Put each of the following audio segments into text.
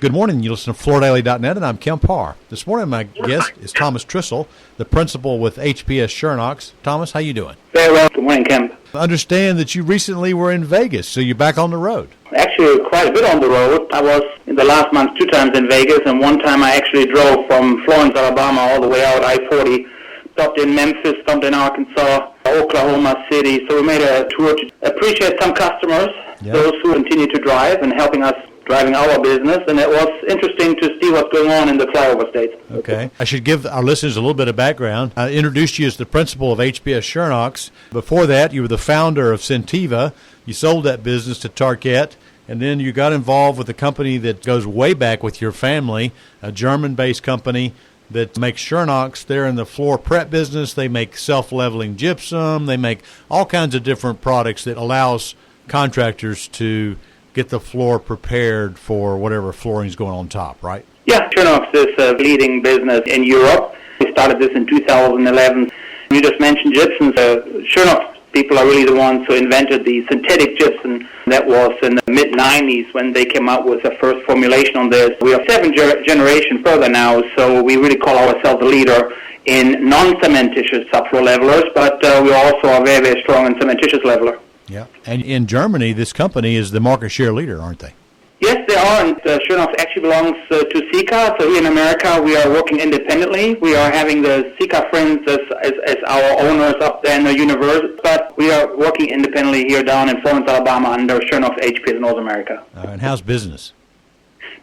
Good morning. You listen to FloorDaily.net, and I'm Kemp Harr. This morning, my guest is Thomas Trissl, the principal with HPS Schönox. Thomas, how you doing? Very well. Good morning, Kemp. I understand that you recently were in Vegas, so you're back on the road. Actually, quite a bit on the road. I was in the last month 2 times in Vegas, and one time I actually drove from Florence, Alabama, all the way out I-40. Stopped in Memphis, stopped in Arkansas, Oklahoma City. So we made a tour to appreciate some customers, those who continue to drive and helping us driving our business, and it was interesting to see what's going on in the flyover states. Okay. I should give our listeners a little bit of background. I introduced you as the principal of HPS Schönox. Before that, you were the founder of Sentiva. You sold that business to Tarkett, and then you got involved with a company that goes way back with your family, a German-based company that makes Schönox. They're in the floor prep business. They make self-leveling gypsum. They make all kinds of different products that allows contractors to get the floor prepared for whatever flooring is going on top, right? Yeah, Schönox is a leading business in Europe. We started this in 2011. You just mentioned gypsum. Schönox people are really the ones who invented the synthetic gypsum. That was in the mid-90s when they came out with the first formulation on this. We are 7 generation further now, so we really call ourselves a leader in non-cementitious subfloor levelers, but we also are very, very strong in cementitious leveler. Yeah, and in Germany, this company is the market share leader, aren't they? Yes, they are, and Schönox actually belongs to Sika. So here in America, we are working independently. We are having the Sika friends as our owners up there in the universe, but we are working independently here down in Florence, Alabama, under Schönox HPS North America. And how's business?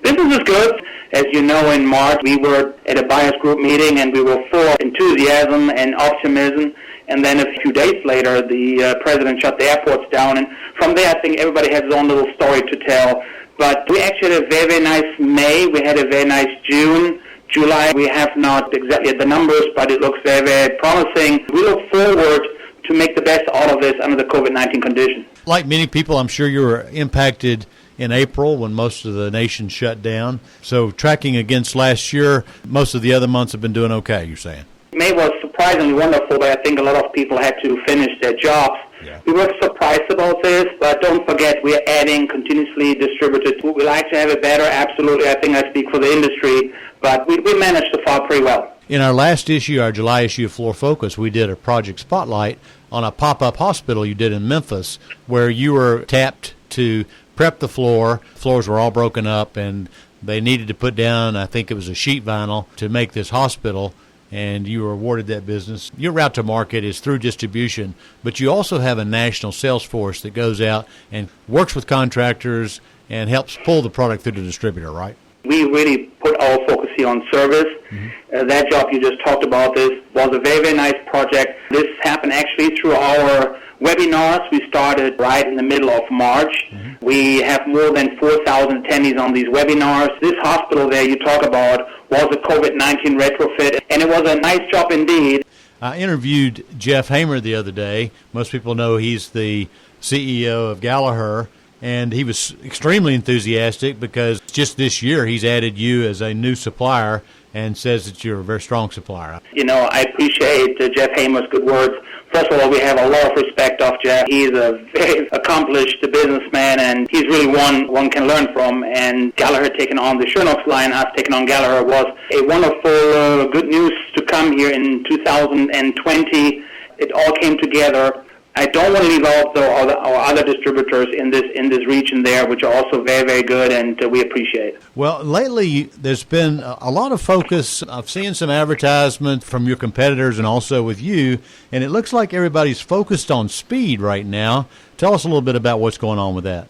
Business is good. As you know, in March, we were at a buyers group meeting, and we were full of enthusiasm and optimism. And then a few days later, the president shut the airports down. And from there, I think everybody has his own little story to tell. But we actually had a very, very nice May. We had a very nice June. July, we have not exactly the numbers, but it looks very, very promising. We look forward to make the best out of this under the COVID-19 condition. Like many people, I'm sure you were impacted in April when most of the nation shut down. So tracking against last year, most of the other months have been doing okay, you're saying? May was surprisingly wonderful, but I think a lot of people had to finish their jobs. Yeah. We were surprised about this, but don't forget, we are adding continuously distributors. We like to have it better, absolutely. I think I speak for the industry, but we managed so far pretty well. In our last issue, our July issue of Floor Focus, we did a project spotlight on a pop-up hospital you did in Memphis where you were tapped to prep the floor. Floors were all broken up, and they needed to put down, I think it was a sheet vinyl, to make this hospital. And you were awarded that business. Your route to market is through distribution, but you also have a national sales force that goes out and works with contractors and helps pull the product through the distributor, right? We really put our focus here on service. Mm-hmm. That job you just talked about this was a very, very nice project. This happened actually through our webinars. We started right in the middle of March. Mm-hmm. We have more than 4,000 attendees on these webinars. This hospital there you talk about was a COVID-19 retrofit, and it was a nice job indeed. I interviewed Jeff Hamer the other day. Most people know he's the CEO of Gallagher, and he was extremely enthusiastic because just this year he's added you as a new supplier and says that you're a very strong supplier. You know, I appreciate Jeff Hamer's good words. First of all, we have a lot of respect of Jeff. He's a very accomplished businessman, and he's really one can learn from. And Gallagher taking on the Schönox line, us taking on Gallagher, was a wonderful good news to come here in 2020. It all came together. I don't want to leave out our other distributors in this region there, which are also very, very good, and we appreciate. Well, lately there's been a lot of focus. I've seen some advertisement from your competitors and also with you, and it looks like everybody's focused on speed right now. Tell us a little bit about what's going on with that.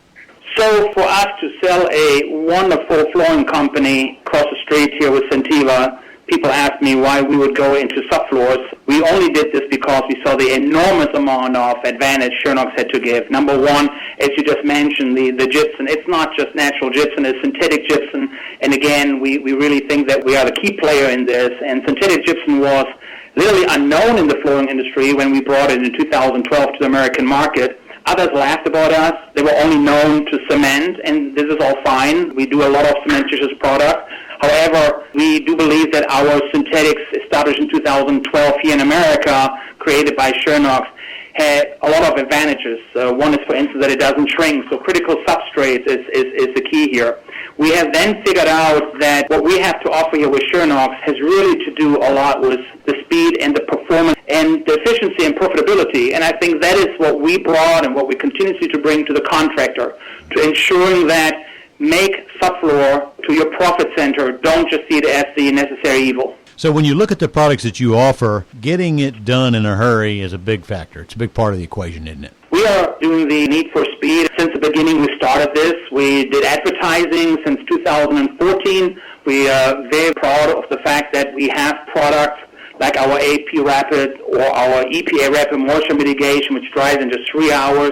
So for us to sell a wonderful flooring company across the street here with Sentiva, people ask me why we would go into subfloors. We only did this because we saw the enormous amount of advantage Schönox had to give. Number one, as you just mentioned, the gypsum. It's not just natural gypsum, it's synthetic gypsum. And again, we really think that we are the key player in this. And synthetic gypsum was literally unknown in the flooring industry when we brought it in 2012 to the American market. Others laughed about us. They were only known to cement, and this is all fine. We do a lot of cementitious product. However, we do believe that our synthetics established in 2012 here in America, created by Schönox, had a lot of advantages. One is, for instance, that it doesn't shrink, so critical substrate is the key here. We have then figured out that what we have to offer here with Schönox has really to do a lot with the speed and the performance and the efficiency and profitability. And I think that is what we brought and what we continue to bring to the contractor, to ensuring that make subfloor to your profit center. Don't just see it as the necessary evil. So when you look at the products that you offer, getting it done in a hurry is a big factor. It's a big part of the equation, isn't it? We are doing the need for speed. Since the beginning we started this. We did advertising since 2014. We are very proud of the fact that we have products like our AP Rapid or our EPA Rapid Moisture Mitigation, which dries in just 3 hours,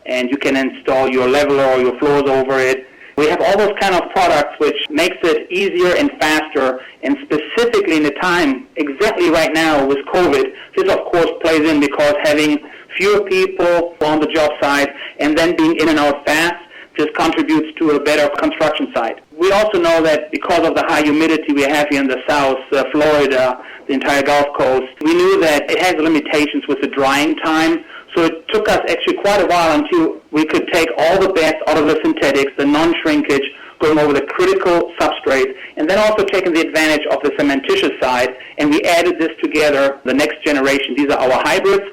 and you can install your leveler or your floors over it. We have all those kind of products which makes it easier and faster, and specifically in the time, exactly right now with COVID, this of course plays in because having fewer people on the job site and then being in and out fast just contributes to a better construction site. We also know that because of the high humidity we have here in the south, Florida, the entire Gulf Coast, we knew that it has limitations with the drying time. So it took us actually quite a while until we could take all the best out of the synthetics, the non-shrinkage, going over the critical substrate, and then also taking the advantage of the cementitious side, and we added this together, the next generation. These are our hybrids,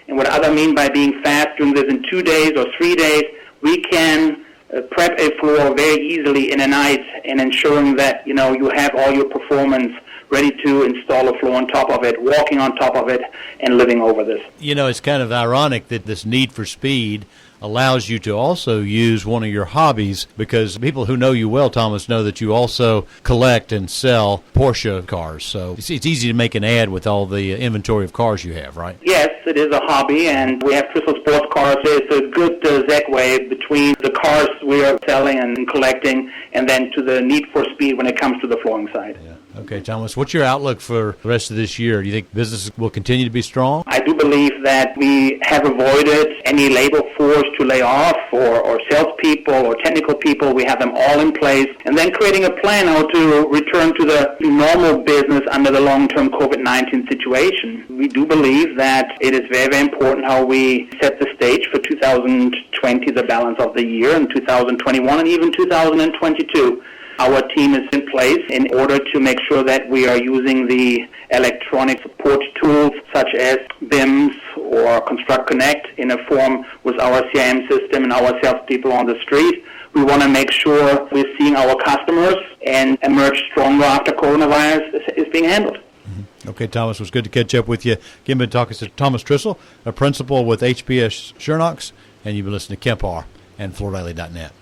and what I mean by being fast, doing this in 2 days or 3 days, we can prep a floor very easily in a night and ensuring that, you know, you have all your performance ready to install a floor on top of it, walking on top of it, and living over this. You know, it's kind of ironic that this need for speed allows you to also use one of your hobbies, because people who know you well, Thomas, know that you also collect and sell Porsche cars. So it's easy to make an ad with all the inventory of cars you have, right? Yes, it is a hobby, and we have Trissl sports cars. It's a good segue between the cars we are selling and collecting and then to the need for speed when it comes to the flooring side. Yeah. Okay, Thomas, what's your outlook for the rest of this year? Do you think business will continue to be strong? I do believe that we have avoided any labor force to lay off or salespeople or technical people. We have them all in place, and then creating a plan how to return to the normal business under the long-term COVID-19 situation. We do believe that it is very, very important how we set the stage for 2020, the balance of the year, and 2021 and even 2022. Our team is in place in order to make sure that we are using the electronic support tools such as BIMS or Construct Connect in a form with our CRM system and our salespeople on the street. We want to make sure we're seeing our customers and emerge stronger after coronavirus is being handled. Okay, Thomas, it was good to catch up with you. Again, been talking to Thomas Trissl, a principal with HPS Schönox, and you've been listening to Kemp Harr and FloorDaily.net.